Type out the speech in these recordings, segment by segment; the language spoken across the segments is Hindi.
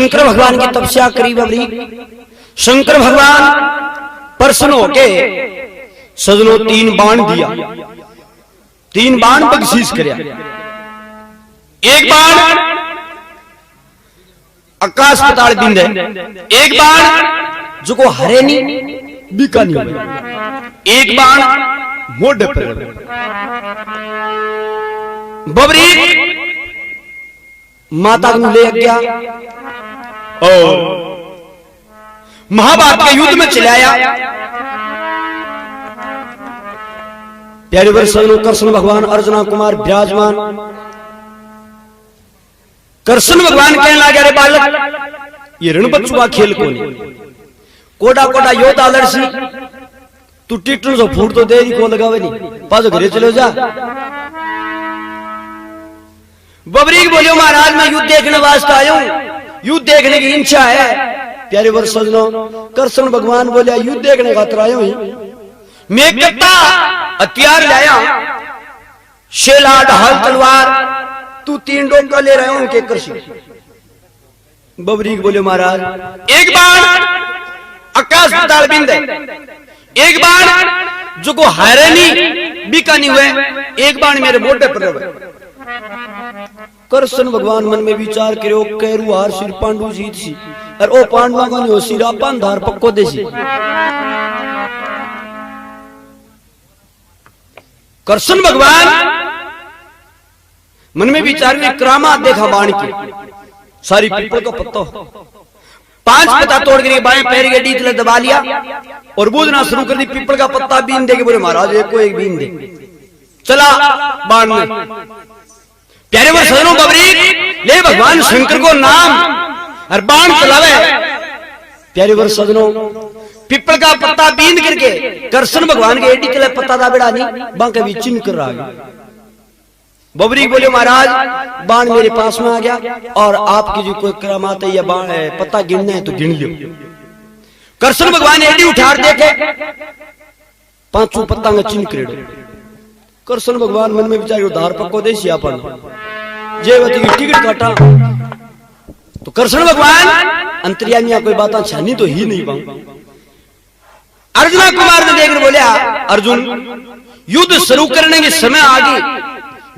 शंकर भगवान की तपस्या करी बबरी। शंकर भगवान प्रसन्न होके सजनो 3 बाण दिया, 3 बाण बख्शीश करया। एक बाण आकाश पाताल बिंद है, एक बाण जो को हरे नहीं बीका नहीं, एक बाण मोढ़े पर। बबरी माता को ले गया और महाभारत के युद्ध में चलाया। प्यारे वर्ष कृष्ण भगवान अर्जुना कुमार विराजमान। कृष्ण भगवान कहने लगे, अरे बालक ये रणबच्चू का खेल को नहीं, कोडा कोडा योद्धा लड़सी तू टिटू से फूट तो देरी को लगावे नहीं, पास घरे चलो जा। बबरी बोलियो महाराज मैं युद्ध देखने वास्ते आया हूं, युद्ध देखने की इच्छा है। प्यारे वर्ष कृष्ण भगवान बोले युद्ध देखने खातर आया हूं, मैं कितना हथियार लाया, शेला ढाल तलवार, तू 3 डोंका ले रहे हो के कृषि। बबरी बोले महाराज एक बाण आकाश पाताल बिंद है, एक बाण जो को हारे नहीं बीका नहीं हुए, एक बाण मेरे मोटे पर रहे। कृष्ण भगवान मन में विचार करो, कैरू हार सिर पांडु जीत सी, और ओ पांडवा को नहीं हो सिरा पांधार पक्को देसी। कृष्ण भगवान मन में विचार में क्रामा देखा बाण की, सारी पीपल का पत्ता 5 पत्ता तोड़ के बाएं पैर के डीतले दबा लिया और बूझना शुरू कर दी। पीपल का पत्ता बीन दे के बोले महाराज एक को एक बीन दे, चला बाण में। प्यारे वो सजनों बबरी ले भगवान शंकर को नाम और बाण चलावे। प्यारे वर्ष सजनों पीपल का पत्ता बींद करके कृष्ण भगवान के एडी तले पत्ता दा बेड़ा नहीं बांके भी चिन्ह कर रहा है। बबरी बोले महाराज बाण मेरे पास में आ गया और आपकी जो कोई करामात है या बाण है पत्ता गिनना है तो गिन लो। कृष्ण भगवान एडी उठार देखे 5 पत्ता में चिन्ह करेड़ो। कृष्ण भगवान मन में विचार उधार पक्को देसी अपन जेवती की टिकट काटा तो कृष्ण भगवान अंतर्यामी कोई बात छानी तो ही नहीं पाऊं। अर्जुना कुमार ने देखकर बोला अर्जुन युद्ध शुरू करने के समय आ गई,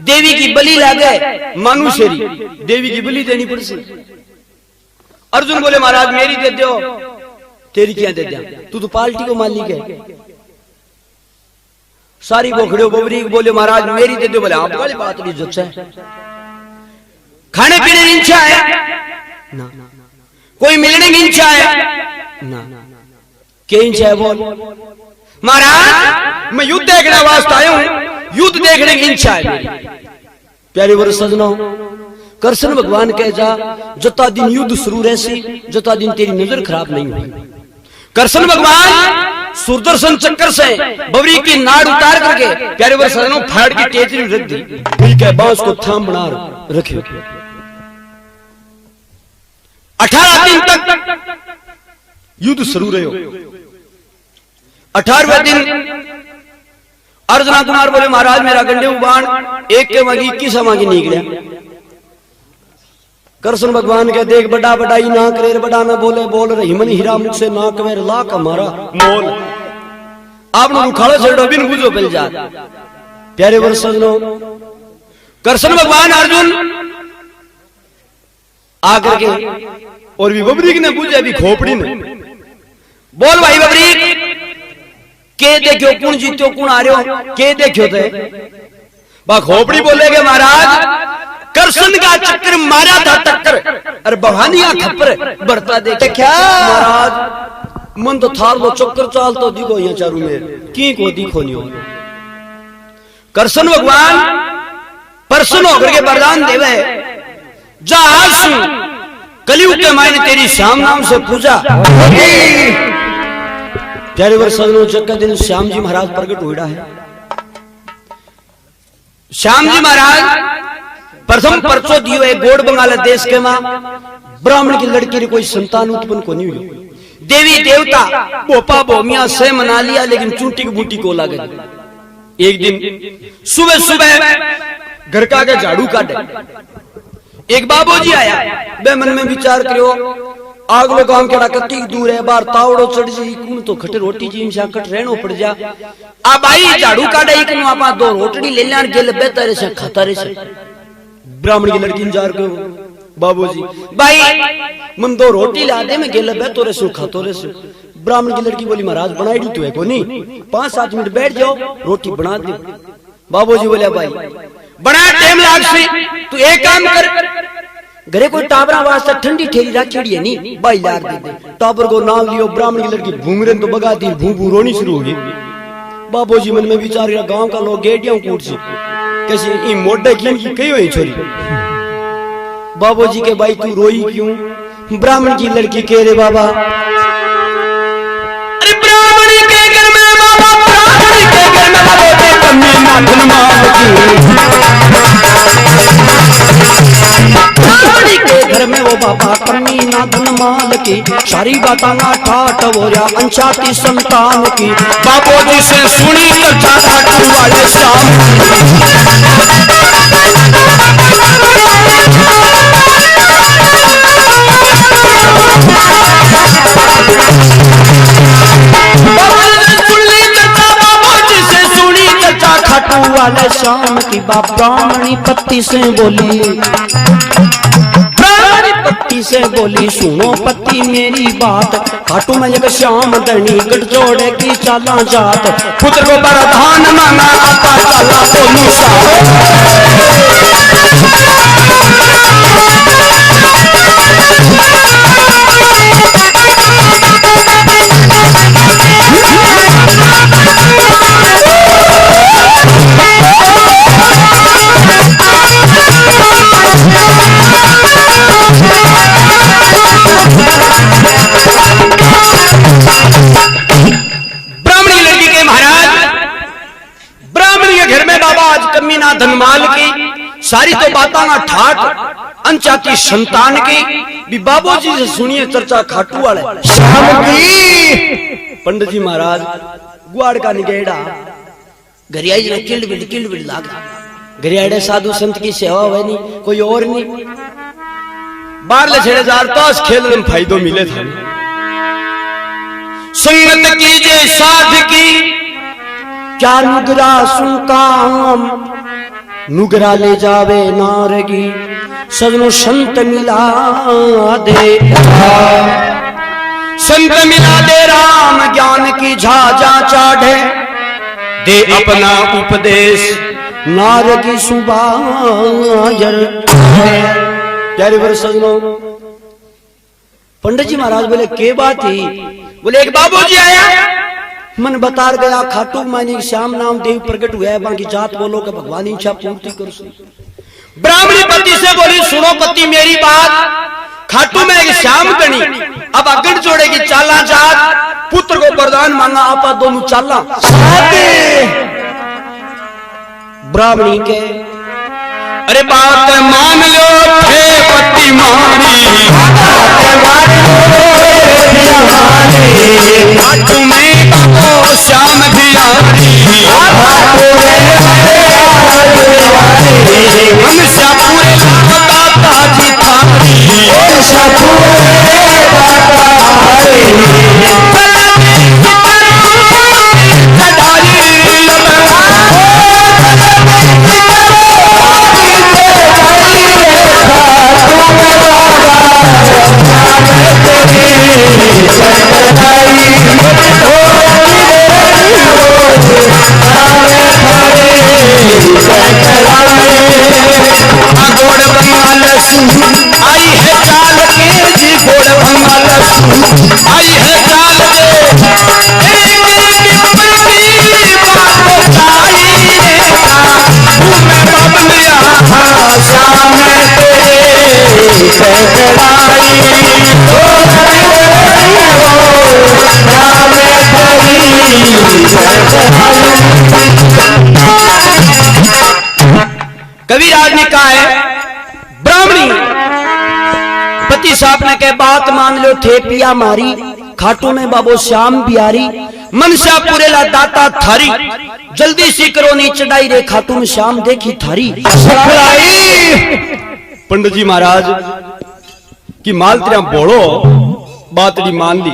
देवी की बलि लागे, मानुषेरी देवी की बलि देनी पड़ सी। अर्जुन बोले महाराज मेरी दे दो, तेरी क्या दे दिया, तू तो पार्टी को मालिक है। सारी बोखड़े बबरी बोले महाराज मेरी दे दो। बोले आप वाली बात नहीं जो है, खाने पीने की इच्छा है ना, कोई मिलने की इच्छा है ना, क्या इच्छा है बोल। महाराज मैं युद्ध देखने वास्ते आया हूं, युद्ध देखने की इच्छा है मेरी। प्यारे वर्ष सजनों कृष्ण भगवान कह जा जता दिन युद्ध शुरू रहसी जता दिन तेरी नजर खराब नहीं हुई। कृष्ण भगवान सुदर्शन चक्कर से बबरी की नाड़ उतार करके प्यारे वर्ष सजनों फाड़ की तेजरी रख दी, ठीक है बांस को थाम बना रखे। 18 दिन तक युद्ध शुरू रहे। 18वें दिन अर्जुना कुमार बोले महाराज मेरा गंडे बाण एक के मांगी 21 मांगी निकले। कृष्ण भगवान के देख बड़ा बड़ाई ना करे, बड़ा ना बोले बोल रही मन हीरा मुख से ना कवे लाख हमारा मोल। आपने उखाड़ो छेड़ो बिन बुझो पल जा। प्यारे वर्ष सजनों कृष्ण भगवान अर्जुन आकर के और भी बबरी ने पूछे अभी खोपड़ी ने बोल भाई बबरी के देखियो कौन जीत्यो कौन आ रहे हो, के देखियो थे बा खोपड़ी बोलेगे महाराज कृष्ण का चक्कर मारा था टक्कर और बहानिया खप्पर बढ़ता देखे क्या महाराज मन तो थार वो चक्कर चाल तो दिखो यहाँ चारू में की को दिखो नहीं हो। कृष्ण भगवान प्रसन्न होकर के वरदान देवे जा आज कलयुग के मायने तेरी श्याम नाम से पूजा। प्यारे वर्ष सजनों जग दिन श्याम जी महाराज प्रकट हुआ है। श्याम जी महाराज प्रथम परचो दियो है गोड़ बंगाल देश के मां ब्राह्मण की लड़की ने कोई संतान उत्पन्न को नहीं हुई। देवी देवता बोपा बोमिया से मना लिया लेकिन चूंटी की बूटी को लगे। एक दिन सुबह सुबह घर का आगे झाड़ू काटे, एक बाबूजी आया, बे मन में विचार करो आगलो काम केड़ा कत्ती दूर है, बार तावड़ो चढ़ जी कौन तो खटे रोटी जी में कट रहनो पड़ जा। आ भाई झाड़ू काटे एक नु आपा दो रोटड़ी ले लेन गेल बेतरे से खाता रे से। ब्राह्मण की लड़की इंतजार करो बाबूजी, भाई मन दो रोटी ला दे, मैं गेल बेतरे से खातो रे से। ब्राह्मण की लड़की बोली महाराज बनाई दी तो है कोनी, 5-7 मिनट बैठ जाओ रोटी बना दे। बाबूजी बोले भाई बड़ा टाइम लाग सी, तू एक काम कर, घरे कोई टाबरा वास्ते ठंडी ठेरी रखी है नी, भाई लार दे दे। टाबर को नाम लियो, ब्राह्मण की लड़की भूंगरे तो बगा दी, भू भू रोनी शुरू हो गई। बाबूजी मन में विचार रहा गांव का लोग गेटियां कूट सी कैसे ई मोटे की कही हुई छोरी। बाबूजी के भाई तू रोई क्यों? ब्राह्मण की लड़की कह रे बाबा, अरे ब्राह्मण के घर में बाबा, ब्राह्मण के घर में बाबा कमी ना धनमाल की, ब्राह्मण के घर में वो बाबा कमी ना धनमाल की, सारी बातां ना ठाट हो रहा अनछाती संतान की। बाबूजी से सुनी चर्चा खाटू वाले शाम, वाले शाम की। बाप ब्राह्मणी पत्ती से बोली, ब्राह्मणी पत्ती से बोली सुनो पत्ती मेरी बात, खाटू में एक श्याम धनी गठ जोड़े की चाला जात, पुत्र को बरधान मांगा आता चाला बोलू धनमाल की, सारी तो बातां ना ठाट अनचाती संतान की। भी बाबूजी से सुनिए चर्चा खाटू वाले शाम की। पंडित जी महाराज गुआड़ का निगेड़ा घरियाई ने किल्ड बिल्ड लागा, घरियाड़े साधु संत की सेवा हुई नहीं, कोई और नहीं। बाहर ले छेड़े जार ताश खेल में फायदो मिले था। संगत कीजिए साध की, क्या नुगरा सुकाम, नुगरा ले जावे नारगी, सजनो संत मिला दे, संत मिला दे राम ज्ञान की झाजा चाढ़े, दे अपना उपदेश नारगी सुबाजर। प्यारे वर सजनो, पंडित जी महाराज बोले के बात ही? बोले एक बाबूजी आया, मन बता गया खाटू मानी श्याम नाम देव प्रकट हुआ है, बाकी जात बोलो कि भगवान इच्छा पूर्ति कर सो। ब्राह्मणी पति से बोली सुनो पति मेरी बात, खाटू में एक श्याम कणी अब अगड़ जोड़ेगी चाला जात, पुत्र को वरदान मांगा आपा दोनों चाला। ब्राह्मणी के अरे बात मान लो थे पति मारी, खाटू में बाबो श्याम बिहारी, हम श्यापुरे दाता जी थारी, आई है चाल के जी घोड़ भंगाल आई है चाल कविराज ने कहा है ब्राह्मणी पति साहब ने कहे बात मान लो थे पिया मारी, खाटू में बाबो श्याम बिहारी, मनसा पुरेला दाता थारी, जल्दी सी करो नी चढ़ाई रे खाटू में श्याम देखी थारी। पंडित जी महाराज की माल तेरा बोलो बातड़ी मान ली।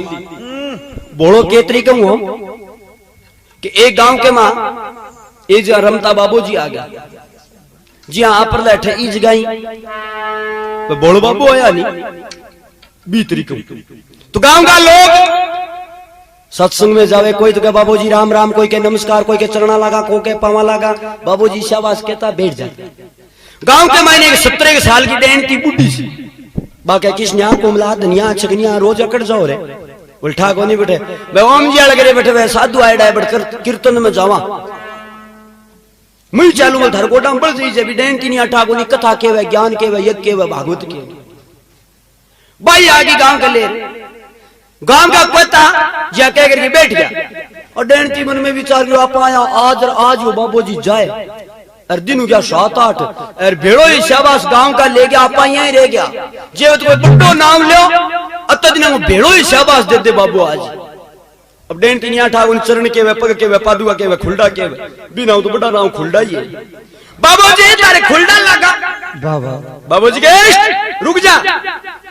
बोलो के तरीके हो कि एक गांव के मां एक जगह रमता बाबू जी आ गया जी हाँ पर बैठे ई जगाई तो बोलो बाबू आया नहीं 20 तरीके तो गांव का लोग सत्संग में जावे कोई तो कहे बाबू जी राम राम, कोई के नमस्कार, कोई के चरणा लगा, कोई के पावा लगा, बाबू जी शाबाश कहता बैठ जाते। गांव के मायने 17 साल की डैन की बुढ़ी सी बाकी किसने कोमला धनिया छगनिया रोज अकड़ जाओ रे उल्टा को नहीं बैठे वे ओम जी लगे बैठे वे साधु आए डाय बैठकर कीर्तन में जावा मुझ चालू में धरकोटा बढ़ जाइए भी डैन की नहीं अठा को नहीं कथा के वे ज्ञान के वे यज्ञ के वे भागवत के भाई आगे गांव के ले गांव का पता जा कह करके बैठ गया और डैन की मन में विचार आप आया आज वो बाबू जी जाए और दिन हो गया 7-8 और भेड़ो ही शाबाश गांव का ले गया आपा यहीं रह गया जे तो कोई बड़ो नाम लो अत दिन वो भेड़ो ही शाबाश दे दे बाबू आज। अब डेंट नहीं आठा उन चरण के वे पग के वे पादुआ के वे खुलडा के वे बिना तो बड़ा नाम खुलडा ही है। बाबू जी तारे खुलडा लगा बाबा बाबू जी के रुक जा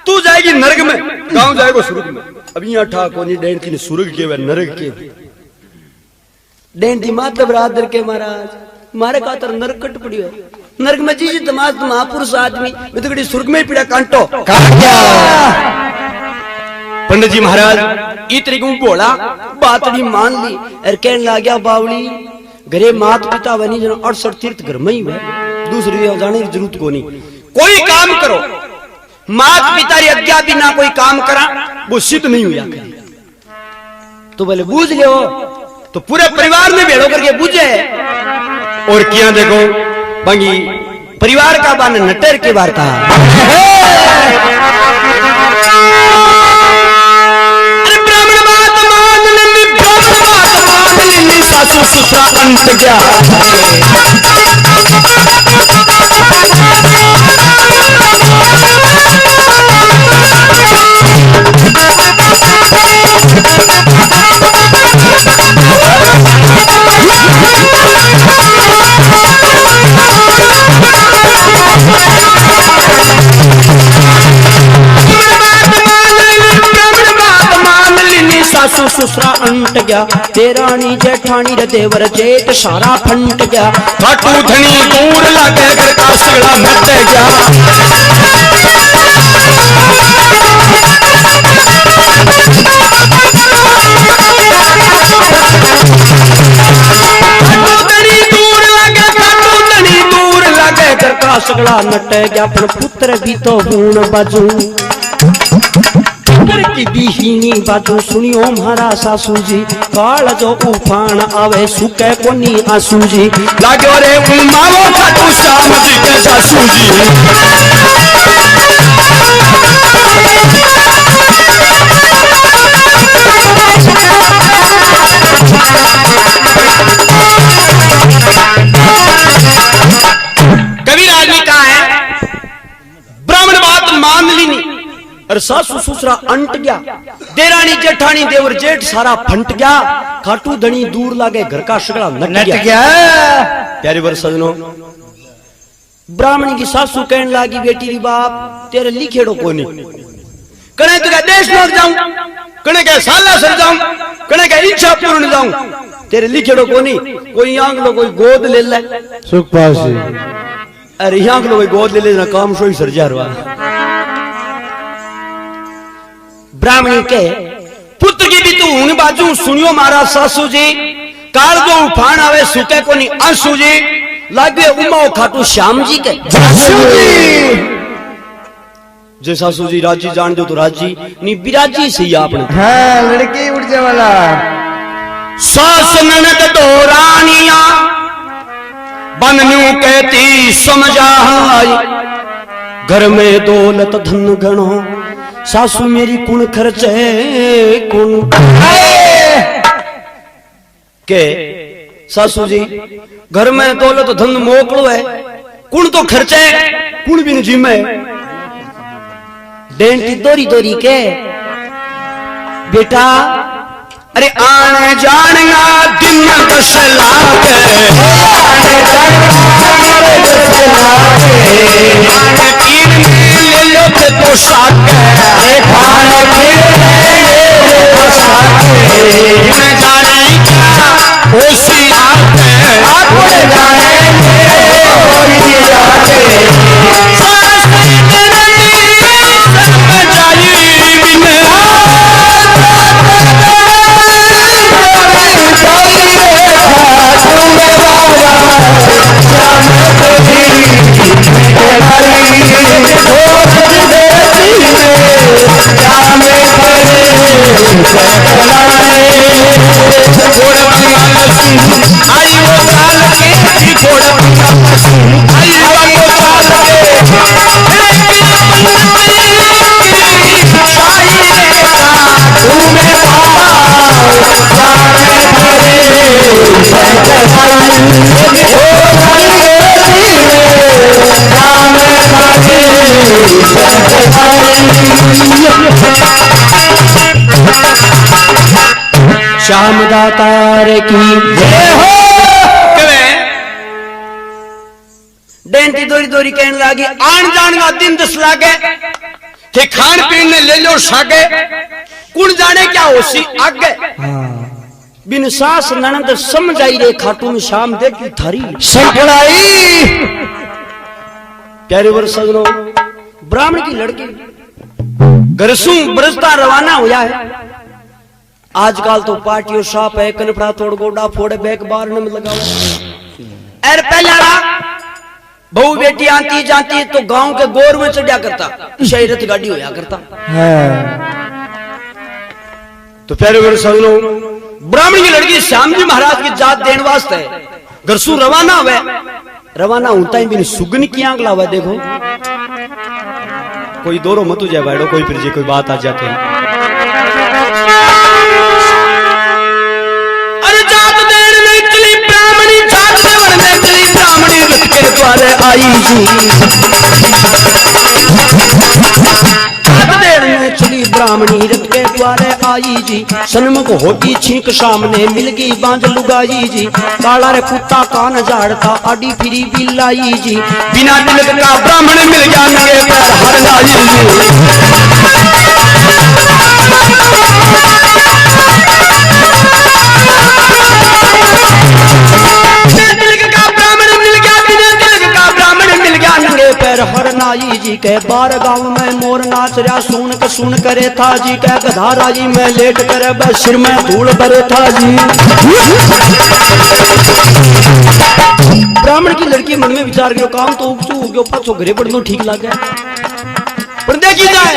तू जाएगी नरक में गांव जाएगा स्वर्ग में। अब यहाँ ठा को नहीं डेंट की स्वर्ग के वे नरक के डेंट माता बरादर के महाराज मारे का तर नरक कट पड़ी है नरक में जी तमाम महापुरुष आदमी मैं तो स्वर्ग में ही पड़ा कांटो पंडित जी महाराज इतनी को बोला बातड़ी मान ली और कहने लग गया बावली घरे मात पिता बनी जन 68 तीर्थ घर में ही है दूसरी जाने की जरूरत को नहीं कोई काम करो मात पिता री आज्ञा बिना कोई काम करा वो सिद्ध नहीं हुआ तो बोले बूझ लो तो पूरे परिवार में भेड़ो करके बूझे और क्या देखो बंगी परिवार का बान नटर के बार का ब्राह्मण बात मान लेनी सासू ससुरा अंत गया सासू ससुरा अंट गया तेरानी जेठानी रे देवर जेठ सारा फंट गया खाटू धनी दूर लागे घर का सगड़ा मट गया घर का सगड़ा नट गया पर पुत्र भी तो हूं बाजू की बीहीनी बाजू सुनियो महारा सासू जी काल जो उफान आवे सुके कोनी आंसू जी लागो रे उमावो खाटू श्याम जी के सासू जी कबीर आदमी कहा है ब्राह्मण बात मान ली नहीं और सासू ससुरा अंट गया देरानी जेठानी देवर जेठ सारा फंट गया खाटू धनी दूर लागे घर का सगड़ा नट गया। प्यारे वर सजनो ब्राह्मणी की सासू कहने लगी बेटी री बाप तेरे लिखेड़ो कोनी कने तो देश लौट जाऊं कने के साला सर जाऊं कने के इच्छा पूर्ण जाऊं तेरे लिखेड़ो कोनी कोई आंग लो कोई गोद ले ले सुखपासी अरे यहाँ लो कोई गोद ले ले काम सो ही सर जा रहा ब्राह्मणी के पुत्र की भी तू हूं बाजू सुनियो महाराज सासू जी काल जो उफान आवे सुके को नहीं आंसू जी लागे उमाओ खाटू श्याम जी के जे सासू जी राजी जान दो तो राजी नहीं बिराजी सही आपने हाँ लड़की उठ जाए वाला सास ननद दो रानियां बननू कहती समझा घर में दौलत धन गणो सासू मेरी कुण खर्चे कुण के सासू जी घर में दौलत धन मोकलो है कुण तो खर्चे कुण भी जिम्मे डेंटी दोरी दोरी के बेटा अरे आने जानिया दिन दस लाख आने तीन ले लो ते तो साके खाने पीने ले साके मैं जाने क्या होशी आके आपने जाने होशी आके सांस तेरे में जाई बिना श्याम दातार की जय हो। डेंटी दोरी दोरी कहने लगी आन जान का दिन दस लागे थे खान पीन ने ले लो सागे कुण जाने क्या होशी आगे बिन सास ननद समझाई रे खाटू में शाम देखी थारी संकड़ाई प्यारे वर्ष सजनो ब्राह्मण की लड़की घरसू ब्रजता रवाना हुआ है। आजकल तो पार्टियों साप है कनपड़ा तोड़ गोडा फोड़े बैक बार न लगाओ एर पहला बहु बेटी आती जाती तो गांव के गोर में चढ़ा करता शहरत गाड़ी होया करता तो प्यारे वर्ष सजनो ब्राह्मण की लड़की श्याम जी महाराज की जात देने वास्ते घरसू रवाना हुए रवाना होता ही बिन सुगन की आंख लावा देखो कोई दोरो मत जाए बैठो कोई फिर जी कोई बात आ जाते हैं। अरे जात देन में चली ब्राह्मणी जात देवन में चली ब्राह्मणी रथ के द्वारे आई जी जात देन में चली ब्राह्मणी रथ के द्वारे आई जी सन्मुख होगी छींक सामने मिल गई बांझ लुगाई जी काला रे कुत्ता कान झाड़ता आडी फिरी बिलाई जी बिना तिलक का ब्राह्मण मिल गया नंगे पैर हर लाई हर नाई जी के बार गांव में मोर नाच रहा सुन करे था जी के गधारा जी में लेट करे बस सिर में धूल भरे था जी। ब्राह्मण की लड़की मन में विचार गयो काम तो उगसू हो गयो पाछो घरे पड़नो ठीक लागे पर देखी जाए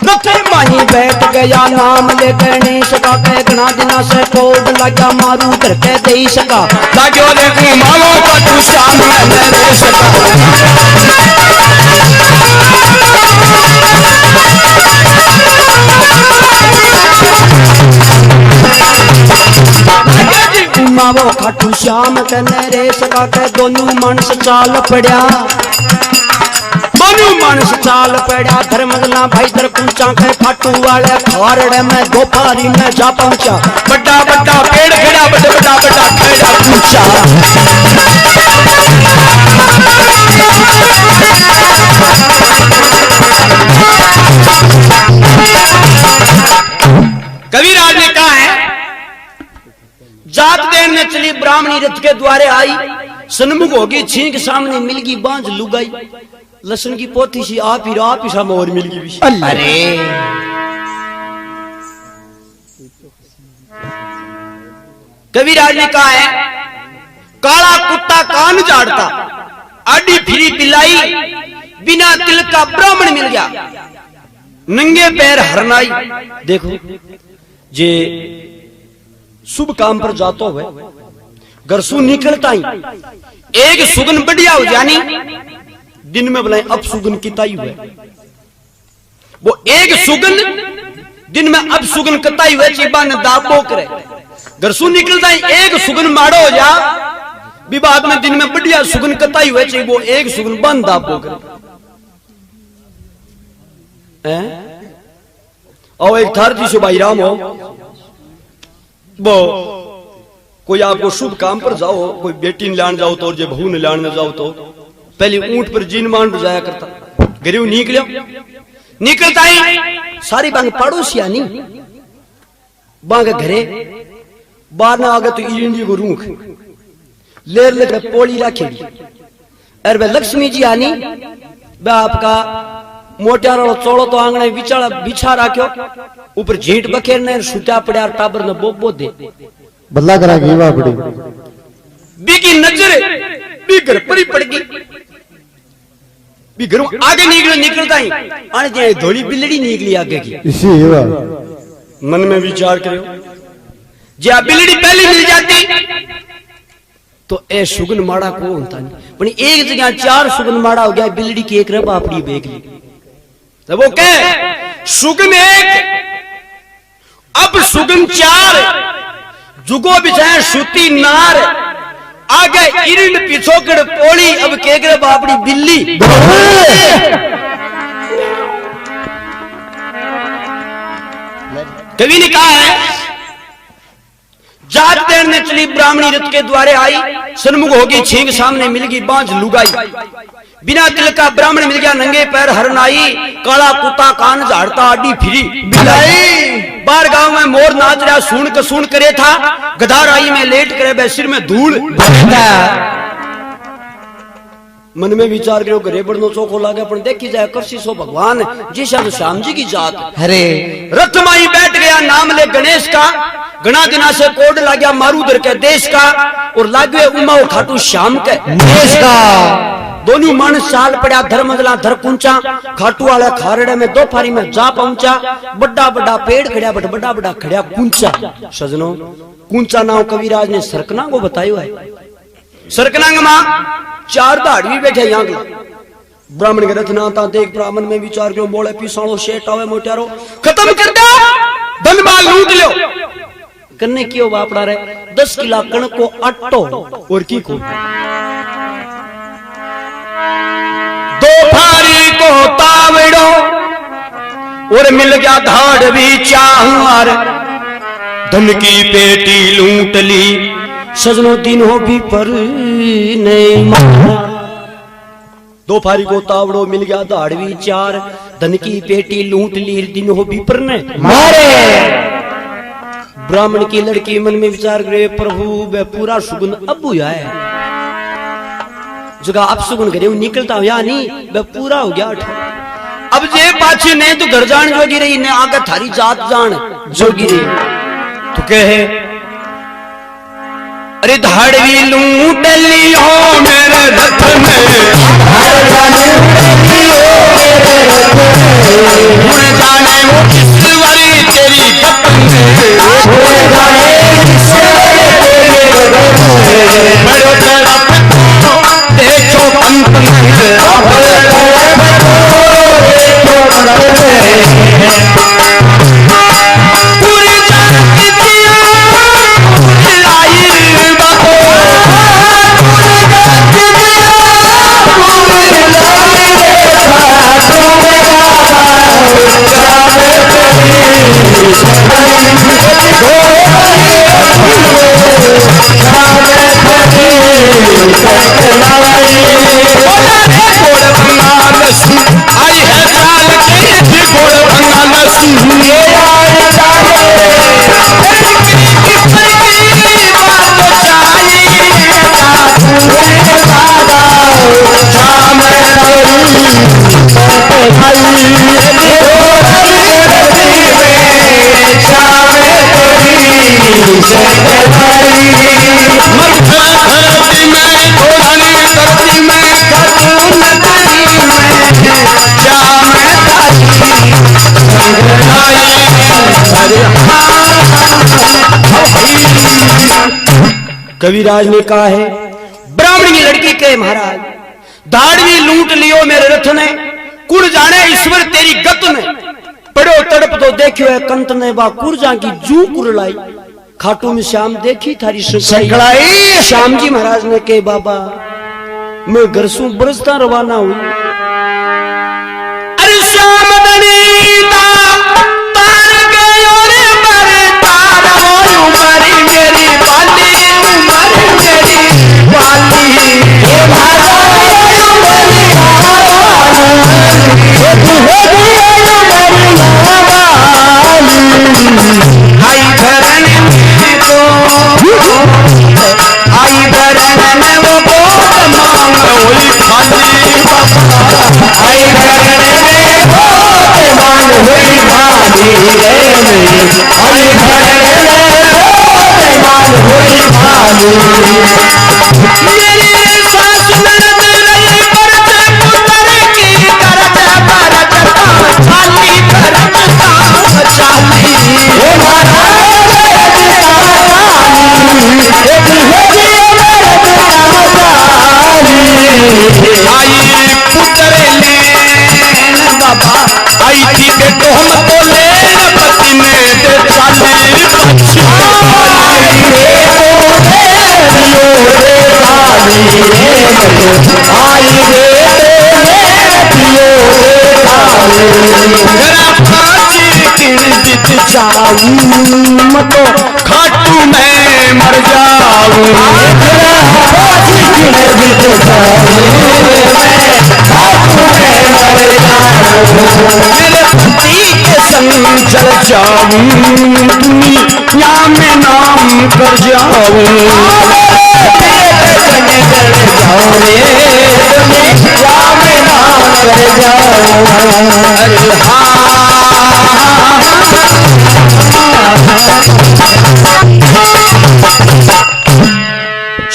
रथे माही बैठ गया नाम लेकर नहीं सका के गणा दिना से कोड लगा मारू करके दे सका लागो देखो मालो का तू श्याम में दे सका मावो खाटू श्याम कने रे सका के दोनों मानस चाल पड़ा दोनों मानस चाल पड़ा धर्मगला भाई दर पूछा के खाटू वाले खारड़े में दोपहरी में जा पहुंचा बड़ा बड़ा पेड़ खड़ा बड़ा बड़ा बड़ा खड़ा पूछा कविराज ने कहा है जात देन में चली ब्राह्मणी रथ के द्वारे आई सन्मुख होगी छींक सामने मिलगी बांझ लुगाई लसन की पोथी सी आप ही सा मोर मिलगी भी अरे कविराज ने कहा है काला कुत्ता कान झाड़ता आडी फिरी पिलाई बिना तिलक का ब्राह्मण मिल गया नंगे पैर हरनाई देखो जे शुभ काम पर जाता हुए घरसू निकलता ही एक सुगन बढ़िया हो जानी दिन में बुलाए अब सुगन किताई हुए वो एक सुगन दिन में अब सुगन कताई हुए चिबा ने दाबो करे घरसू निकलता ही एक सुगन माड़ो हो जा विवाद में दिन में बढ़िया सुगन कताई हुए चाहिए वो एक सुगन बंद दाबो करे और एक थार जी से भाई राम हो वो कोई आपको शुभ काम पर जाओ कोई बेटी ने लान जाओ तो और जो बहू ने लान जाओ तो पहले ऊंट पर जीन मान जाया करता, गरीब निकलता ही सारी बांग पड़ोसिया नहीं बांग घरे बाहर ना आगे तो इंडी को रूख लेर ले पोली रखेगी। अरे वे लक्ष्मी जी आनी वे आपका मोटियार चौड़ो तो आंगणे बिचारा बिछा राख्यो, ऊपर झीट बखेर ने छूटा पड़ा टाबर ने बोबो दे बल्ला करा गई वापड़ी बीकी नजर बीगर परी पड़ गई। बीगर आगे निकलता ही आने जाए धोली बिल्ली निकली आगे की। इसी मन में विचार करो, जे बिल्ली पहले मिल जाती तो ए सुगन माड़ा को होता नहीं, पर एक जगह 4 सुगन माड़ा हो गया, बिल्ली की एक रब आपड़ी बेग ली। तो वो कह सुगन 1 अब सुगन 4 जुगो बिछाए सूती नार आगे इरिंड पिछोकड़ पोली अब केकरे बापड़ी बिल्ली। कवि ने कहा है जात तैरने चली ब्राह्मणी रथ के द्वारे आई, सन्मुख होगी छींग सामने मिल गई बांझ लुगाई, बिना तिल का ब्राह्मण मिल गया नंगे पैर हरनाई, काला कुत्ता कान झाड़ता आडी फिरी बिलाई। बाहर गांव में मोर नाच रहा सुन करे था, गधार आई में लेट करे सिर में धूल मन में विचार करो घरे बड़नो चौको लागे पर देखी जाए करसी सो भगवान जिसा तो श्याम जी की जात। अरे रथ माई बैठ गया नाम ले गणेश का, गणा दिना से कोड ला गया मारूदर के देश का, और लागे उमा खाटू श्याम के देश का। दोनों मन साल पड़ा धर्मदला धर कुंचा, खाटू वाले खारड़े में 2 फारी में जा पहुंचा, बड़ा बड़ा पेड़ खड़ा बट बड़ा बड़ा खड़ा कुंचा। सजनो कुंचा नाम कविराज ने सरकना को बतायो है। सरकनांग मां 4 दाढ़ी बैठे यहाँ ब्राह्मण के रथ ना था देख ब्राह्मण में विचार करो बोले पिसाणो शेट आवे मोटियारो खत्म कर दो धन माल लूट लो करने क्यों बापड़ा रहे 10 किला कण को अट्टो और की को 2 फारी को तावड़ो और मिल गया धाड़ भी चार, धन की पेटी लूट ली सजनो दिन हो भी पर नहीं मारा। 2 फारी को तावड़ो मिल गया दाड़वी 4, धन की पेटी लूट ली दिन हो भी पर नहीं मारे। ब्राह्मण की लड़की मन में विचार करे प्रभु वे पूरा सुगुन अब हुआ है, जगह अब सुगुन करे निकलता या नहीं वे पूरा हो गया। अब जे पाछे नहीं तो घर जान जोगी रही ने आगे थारी जात जान जोगी रही तो कहे अरे धाड़वी लूट लियो मेरे रथ में, जाने वो किस वाली तेरी देखो अंत आई है चाल के घोड़ बंगालसी कविराज ने कहा है ब्राह्मण की लड़की के महाराज दाढ़ी लूट लियो मेरे रथ ने, कुड़ जाने ईश्वर तेरी गत ने, पड़ो तड़प तो देखियो है कंत ने बा कुरजा की जू कुरलाई, खाटू में श्याम देखी थारी सखलाई। श्याम जी महाराज ने कहे बाबा मैं घर सु बरसता रवाना हुई, अरे श्याम दनीता तार गयो रे मरे तार वो उमरी मेरी बाली उमर मेरी बाली हे महाराज आई भरण में तो आई भरण में वो गोद मांग हुई खाली आई भरण में गोद मांग हुई खाली आई भरण में गोद मांग हुई खाली मेरी सास ननद रही परत पुत्र की करत भरत खाली भरत चाली ओ आई पुत्र लेन बाबा आई थी बेटो हम तो लेन पति में दे चाली आई रे जाऊं मतो खाटू में मर जाऊं मेरे पति के संग चल जाऊं दुनिया में नाम कर जाऊं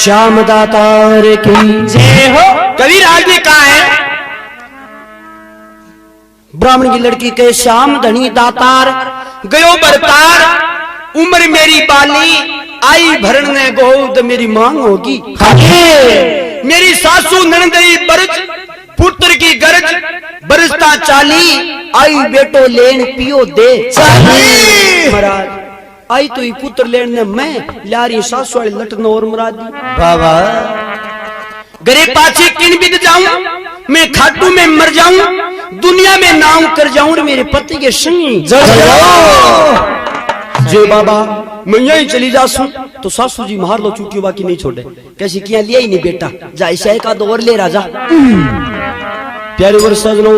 श्याम दातार की जय हो। कबीरदास ने कहा है ब्राह्मण की लड़की के श्याम धनी दातार गयो बरतार उम्र मेरी बाली आई भरण ने गोद मेरी मांग होगी मेरी सासू ननदई बरज पुत्र की गरज बरसता चाली आई बेटो लेन पियो दे महाराज आई तो ही पुत्र लेन ने मैं लारी सासू वाली लटन और मरा दी बाबा गरे पाछे किन बिद जाऊं मैं खाटू में मर जाऊं दुनिया में नाम कर जाऊं मेरे पति के संग जे बाबा मैं यही चली जासूं तो सासू जी मार लो चूटियों बाकी नहीं छोड़े कैसी किया लिया ही नहीं बेटा जा ऐसा का दौर ले राजा प्यारे वर सजनो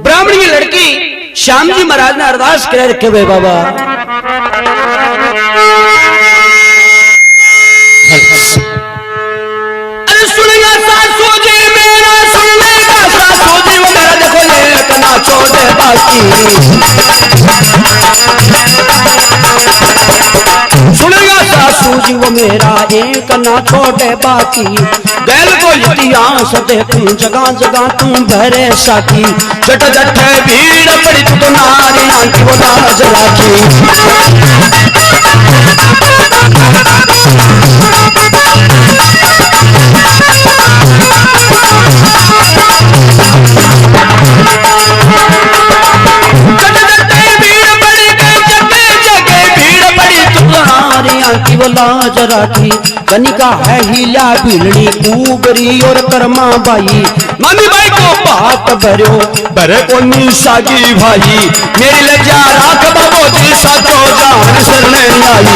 ब्राह्मण की लड़की श्याम जी महाराज ने अरदास करे रखे भाई बाबा अरे सुनिया सासू जी मेरा सुनने का सासू जी वगैरह देखो ये कना छोड़े बाकी सुनेगा सासू जी वो मेरा एक ना छोड़े बाकी गैल को इतिहास देखूं जगह जगह तू भरे साकी जट जट भीड़ पड़ी तू तो नारियां की वो लाज राखी की वो लाज राखी कनिका है हीला भीलनी ऊबरी और कर्मा बाई मामी बाई को बात भरो भरे को निशागी भाई मेरी लज्जा राख बाबो जी साचो जान शरण आई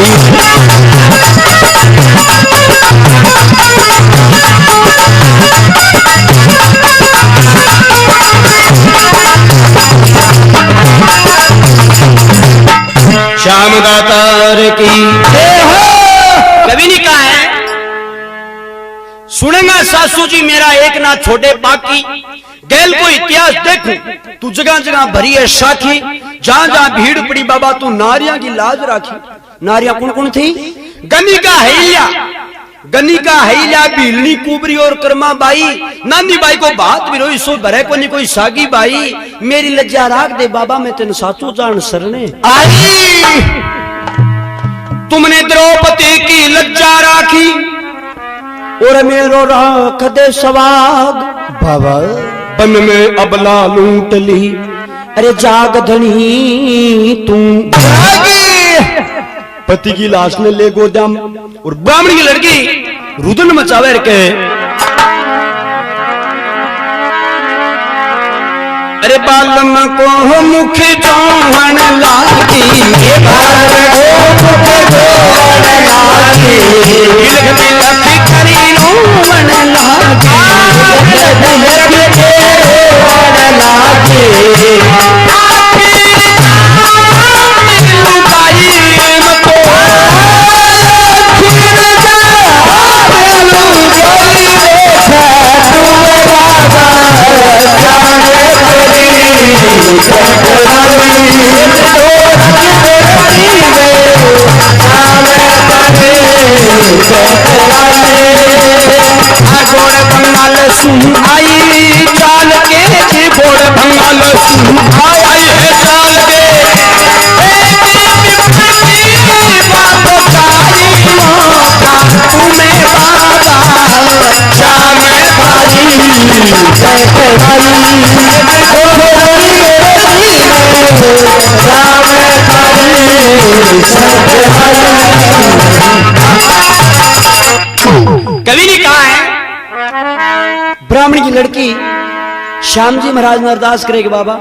श्याम दातार की कभी नहीं कहा है सुनेगा सासू जी मेरा एक ना छोटे बाकी गैल को इतिहास देखूं तू जगह जगह भरी है साखी जहां जहां भीड़ पड़ी बाबा तू नारियां की लाज राखी नारियां कौन कौन थी गनी का हैया भीलनी कुबरी और कर्मा बाई नानी बाई को बात भी रोई सो भरे को नहीं कोई सागी बाई मेरी लज्जा राख दे बाबा मैं तेन साचू जान सरने आई तुमने द्रौपदी की लज्जा राखी और मेरो राख दे सवाग बाबा बन में अबला लूट ली अरे जाग धनी तू पति की लाश ने ले गोदाम और ब्राह्मण की लड़की रुदन मचावे के अरे बालम को मुख जोहन लागी गोड़ बंगाल सुन आई चाल के जी गोड़ बंगाल सुन आई है चाल के कवि ने कहा है ब्राह्मण की लड़की श्याम जी महाराज ने अरदास करेगी बाबा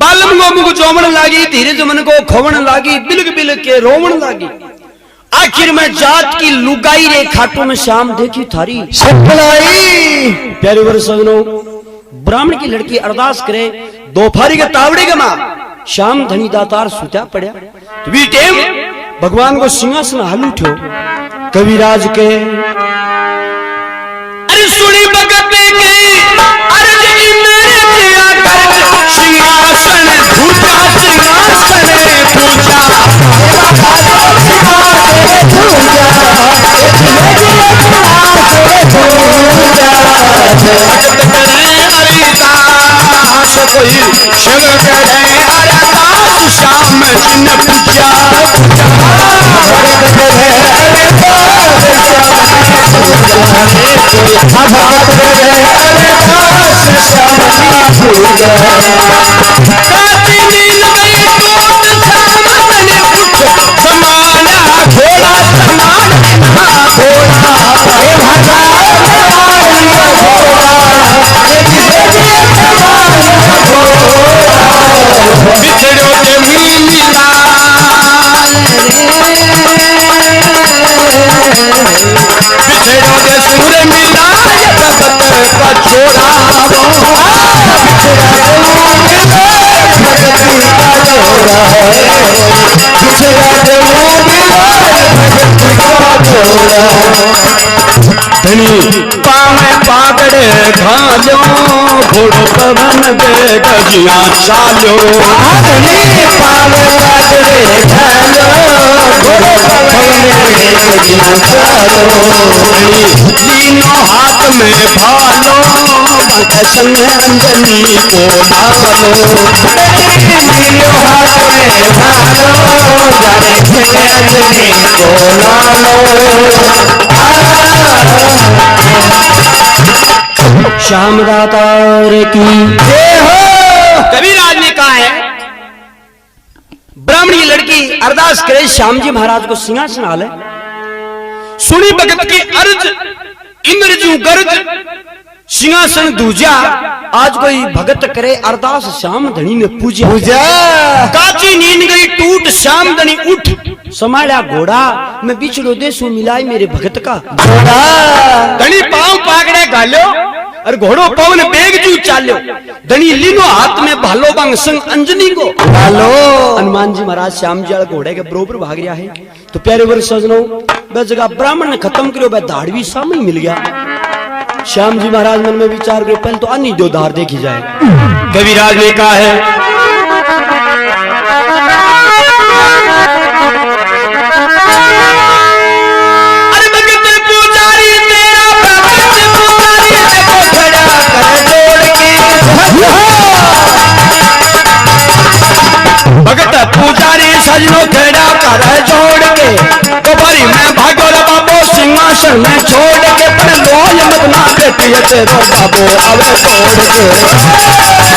बालम को मुख चौमन लागी धीरे मन को खोवण लागी बिलक बिलक के रोवण लागी आखिर में जात की लुगाई रे खाटों में श्याम देखी थारी सफलाई प्यारे वर सजनो ब्राह्मण की लड़की अरदास करे दोपहरी के तावड़े के मां श्याम धनी दातार सुत्या पड़ा तो भी टेम भगवान को सिंहासन हाल उठो कविराज के अरे सुनी भगत के अर्ज मेरे किया कर सिंहासन पूजा सिंहासन पूजा कोई शिव करे अरदास श्याम जिन पूजा पावे पागड़े घालो घोड़ो पवन बेग जिया चालो पावे पागड़े घालो घोड़ो पवन बेग जिया चालो तीनों हाथ में भालो बंध संग अंजनी को डालो तीनों हाथ में भालो जाने अंजनी को डालो श्याम दातार की जय हो। कविराज ने कहा है ब्राह्मण की लड़की अरदास करे श्याम जी महाराज को सिंहासन हाले सुनी भगत की अर्ज इंद्र जू गर्ज सिंहासन दूजा आज कोई भगत करे अरदास श्याम धनी ने पूजा काची नींद गई टूट श्याम धनी उठ समाया घोड़ा मैं बिछड़ो देसू मिलाई मेरे भगत का घोड़ा धनी पांव पागड़े गालो और घोड़ो पवन बेग जू चालो धनी लीनो हाथ में भालो बांग संग अंजनी को भालो हनुमान जी महाराज श्याम जी घोड़े के बरोबर भाग रहा है तो प्यारे वर सजनो वह जगह ब्राह्मण ने खत्म करो वह धाड़वी सामने मिल गया श्याम जी महाराज मन में विचार करो पहले तो अन्नी दो धार देखी जाए कविराज ने कहा है भगत पुजारी सजनो खेड़ा कर जोड़ के तो भरी मैं भागो रे बाबो सिंहासन में छोड़ के पर लोल मत ना बेटी तेरो बाबो अब छोड़ के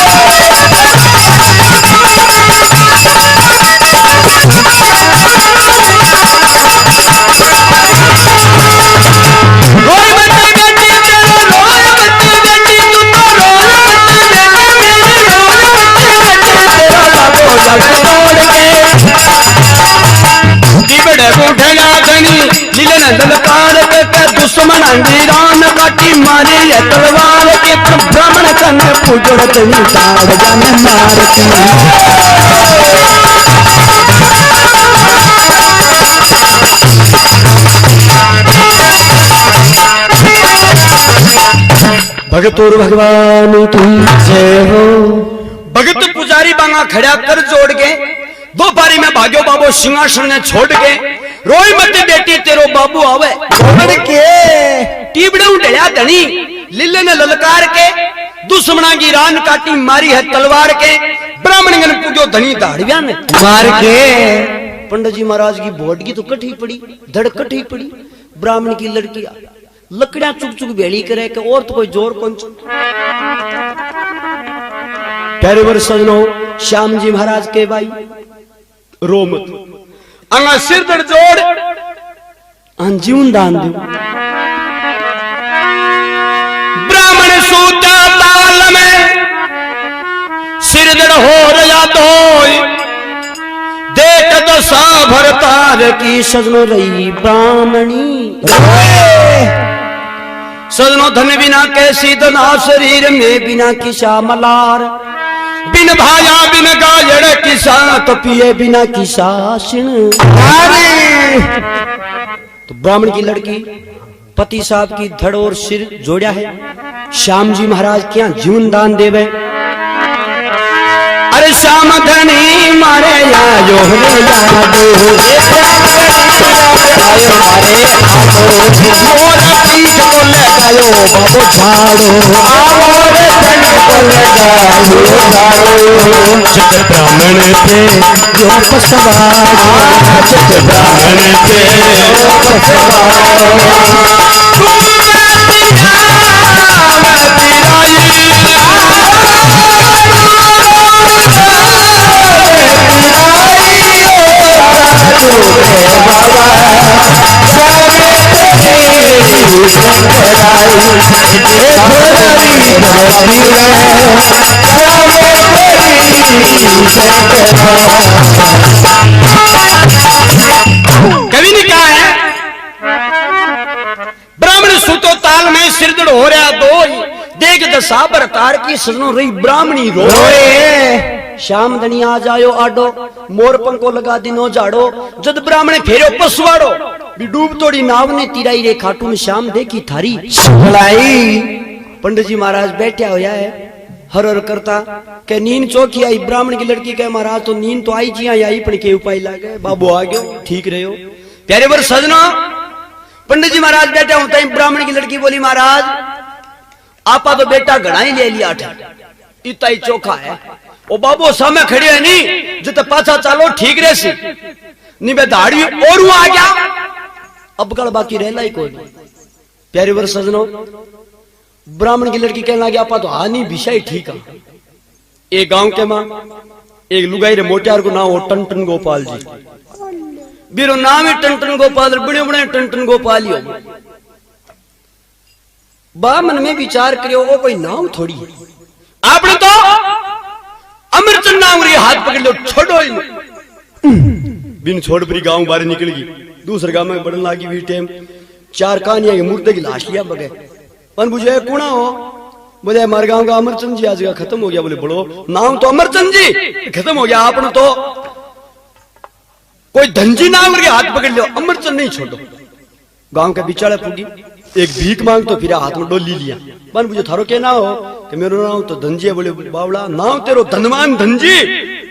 दुश्मन अंधेरान काटी मारे तलवार के ब्राह्मण कन पुजड़त नितार जन मारती भगत और भगवान की जय हो। भगत पुजारी बांगा खड़ा कर जोड़ के दो पारी में भाग्यो बाबो सिंहासन ने छोड़ के रोई मत बेटी तेरो बाबू आवे के टीबड़े ढया धनी लीले ने ललकार के दुश्मना की रान काटी मारी है तलवार के ब्राह्मण पूजो धनी दाड़िया ने मार के पंडित जी महाराज की बोट की तो कठी पड़ी धड़ कठी पड़ी ब्राह्मण की लड़की लकड़ियां चुक चुक बेड़ी करे के और तो कोई जोर कौन प्यारे वर्ष सजनो श्याम जी महाराज के भाई रो मत अंगा सिर दर्द जोड़ जीवन दान दो ब्राह्मण सूता ताल में सिर दर्द हो रहा तो देख दशा भरतार की सजनो रही ब्राह्मणी सजनो धन बिना कैसी धना शरीर में बिना किसा मलार बिन भाया बिन गाजड़ किसा तो पिए बिना किसा तो ब्राह्मण की लड़की पति साहब की धड़ और सिर जोड़ा है श्याम जी महाराज क्या जीवन दान देवे अरे श्याम धनी मारे यादो मोरा पीठ को लगायो बाबू झाड़ो आवरे धन को लगायो चित ब्राह्मण थे जो पसवार चित ब्राह्मण थे जो पसवार कवि ने कहा है ब्राह्मण सुतो ताल में सिरदड़ हो रहा दो देख दशा बरतार की सजनो रही ब्राह्मणी रोए श्याम धनी आ जायो आडो मोर पंखो लगा दिनो जाड़ो जद ब्राह्मण फेरो पसवाड़ो भी डूब तोड़ी नाव ने तिराई रे खाटू में श्याम देखी थारी भलाई पंडित जी महाराज बैठा होया है हर हर करता के नींद चौकी आई ब्राह्मण की लड़की कहे महाराज तो नींद तो आई जी आई पण के उपाय लागे बाबू आ गयो ठीक रहो प्यारे वर सजना पंडित जी महाराज बैठा होता है ब्राह्मण की लड़की बोली महाराज आपा तो बेटा घड़ा ही ले लिया इतना ही चोखा है ओ बाबू सामने खड़े है नहीं जिते पाछा चालो ठीक रहे सी नहीं मैं दाढ़ी और आ गया अब कल बाकी रहना ही कोई प्यारे वर सजनो ब्राह्मण की लड़की कहने लगी आपा तो हा नहीं विषय ठीक है एक गांव के मां एक लुगाई रे मोटियार को नाम हो टन गोपाल जी बीरो नाम है टन गोपाल बड़े बड़े टन गोपाल ही हो बा मन में विचार करियो वो कोई नाम थोड़ी है आपने तो अमरचंद नाम रे हाथ पकड़ लो छोड़ो ही बिन छोड़ परी गांव बाहर निकल गई दूसरे गांव में बढ़ने लगी भी टाइम चार कहानियां के मुर्दे की लाश लिया बगे पन बुझे कौन हो बोले हमारे गांव का अमरचंद जी आज का खत्म हो गया बोले बड़ो नाम तो अमरचंद जी खत्म हो गया आपने तो कोई धनजी नाम रे हाथ पकड़ लो अमरचंद नहीं छोड़ो गांव के बिचारे फूटी एक भीख मांग तो फिर हाथ में डोली लिया बन मुझे थारो क्या ना हो कि मेरा नाम तो धनजी है बोले बावड़ा नाम तेरो धनवान धनजी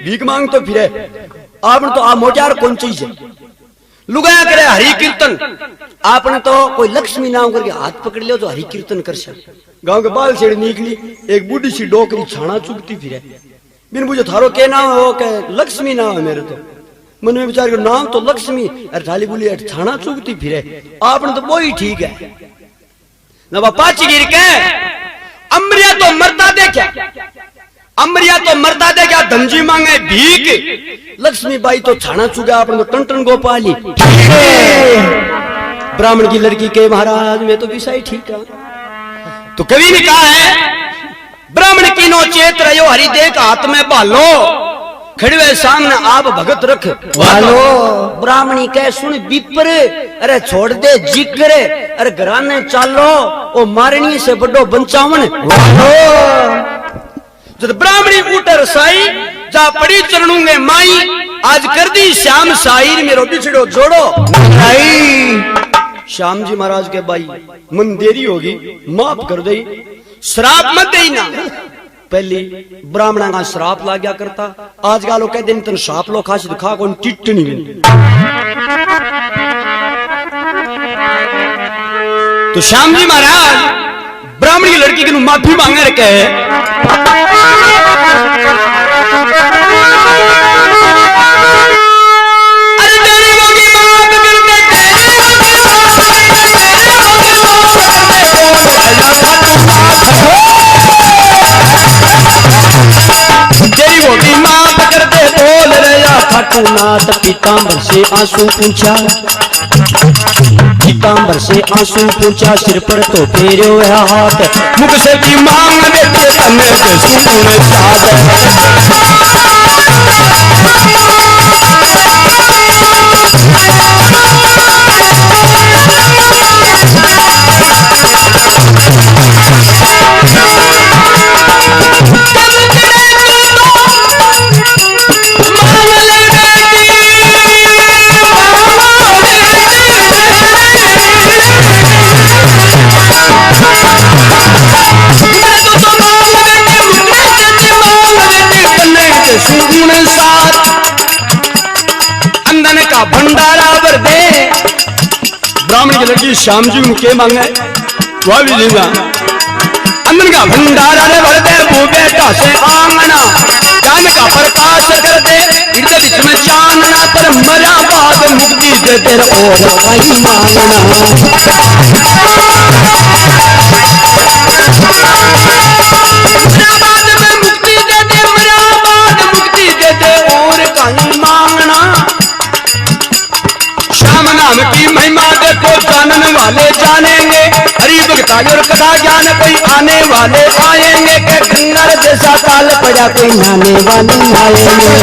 भीख मांग तो फिर आपने तो आ मोटियार कौन चीज है लुगाया करे हरि कीर्तन आपने तो कोई लक्ष्मी नाम करके हाथ पकड़ लियो तो हरि कीर्तन कर गांव के बाल से निकली एक बूढ़ी सी डोकरी छाना चुगती फिर बिन मुझे थारो क्या नाम हो के लक्ष्मी नाम है मेरे तो मन में विचार करो नाम तो लक्ष्मी अरे थाली बोली छाना चुगती फिरे आपने तो वो ही ठीक है न पाची गिर के अमरिया तो मरता देखा अमरिया तो मरता देखा धनजी मांगे भीख लक्ष्मी बाई तो छाना चुगा आपने तो टन गोपाली ब्राह्मण की लड़की के महाराज में तो विषय ठीक है तो कवि ने कहा है ब्राह्मण की नो चेत रहो हरिदेव हाथ में भालो खड़वे सामने आप भगत रख वालो ब्राह्मणी कह सुन बिपर अरे छोड़ दे जिक्र अरे घराने चालो ओ मारणी से बड़ो बंचावन वालो जब ब्राह्मणी उठर साई जा पड़ी चरणूंगे माई आज कर दी श्याम साईर मेरो बिछड़ो जोड़ो श्याम जी महाराज के भाई मन देरी होगी माफ कर दई श्राप मत देना पहले ब्राह्मणा का श्राप ला गया करता, आज का लोग कहते तेन श्राप लो खास दिखा कौन टिट्टनी भी। तो श्याम जी महाराज ब्राह्मण की लड़की की माफी मांगे रखे है। नाथ पीतांबर से आंसू पूछा, पीतांबर से आंसू पूछा, सिर पर तो फेरो है हाथ, मुख से की मांग देते तने के सुन अंदन का भंडारा भर दे। ब्राह्मण की लड़की श्याम जी के मांगे वह भी देगा। अंदन का भंडारा ने भर दे, वो बेटा से आंगना, चांद का प्रकाश कर दे, हृदय बीच में चांदना, पर मरा बाद मुक्ति दे तेरे और कहीं मांगना। की महिमा देखो जानने वाले जानेंगे, हरि भक्ता और कथा ज्ञान कोई आने वाले आएंगे, के गंगर जैसा काल पड़ा कोई नहाने वाले आएंगे।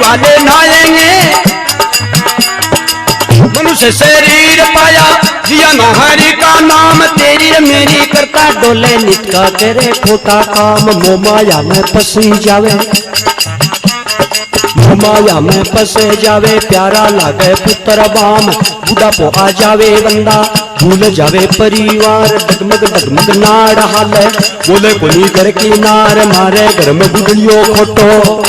वाले नहाएंगे, मनुष्य शरीर पाया जिया न हरि का नाम, तेरी मेरी करता डोले नित्का तेरे खोटा काम। मोमाया में फंसी जावे, मोमाया में फंसे जावे, प्यारा लागे पुत्र बाम, बुढ़ापो आ जावे बंदा, भूल जावे परिवार, डगमग डगमग नाड़ हाल, बोले कोनी घर की नार, मारे घर में बुढ़ियो खोटो,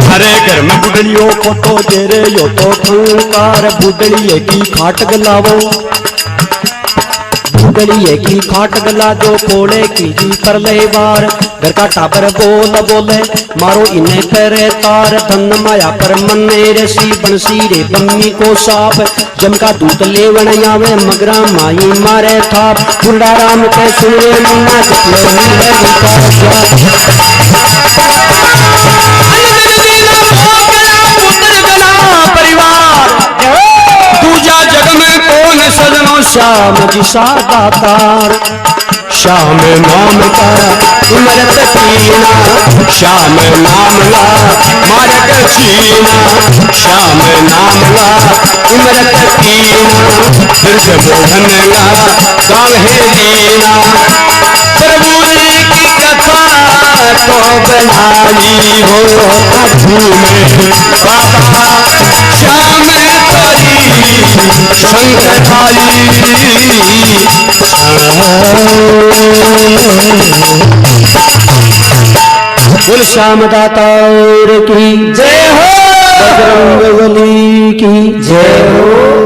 हरे घर में बुढ़ियो खोटो, तेरे यो तो खंकार, बुढ़िए की खाट गलावो, बुढ़िए की खाट गला दो, कोड़े की जी कर ले बार, घर का टाबर बोल बोले, मारो इन्हें करे तार, धन माया पर मन्ने रसी, बंसी रे बन्नी को साफ, जम का दूत लेवन आवे, मगरा माई मारे थाप, बुढ़ा राम के सुने मन्ना परिवार, दूजा जग में कौन सजनो श्याम जी सादातार, श्याम नाम का उमरत कीना, श्याम नाम ला मारक छीना, श्याम नाम ला उमरत कीना, दुर्ग मोहन ला गावे दीना, प्रभु की कथा तो बनाई हो कभू में बाबा, श्याम तोरी संग थाली, बोल श्याम दातार की जय हो, बजरंग बली की जय हो।